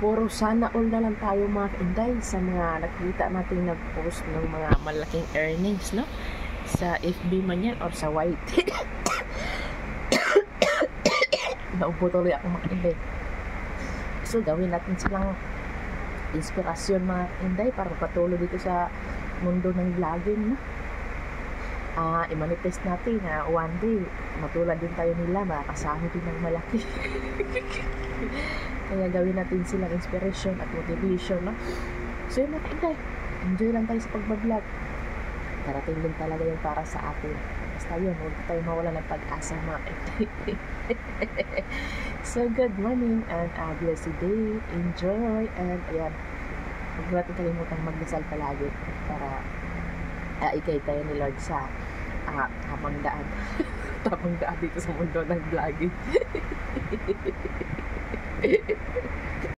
puro sana all na lang tayo mga kainday sa mga nakita natin nag-post ng mga malaking earnings, no? Sa FB man yan or sa YT. Naupo tuloy ako mga kainday. So gawin natin silang inspirasyon mga kainday para patuloy dito sa mundo ng vlogging, no? I-manifest natin na one day matulad din tayo nila, makakasama din ng malaki. Kaya gawin natin silang inspiration at motivation, no? So yun mga kainday, enjoy lang tayo sa pagbablog. Darating din talaga yung para sa atin. Basta yun, huwag tayo mawala ng pag-asa mga kainday. So good morning and a blessed day. Enjoy, and ayan, huwag natin kalimutang magdasal palagi para ikay tayo ni Lord sa tamang daan. Tamang daan dito sa mundo ng vlogging.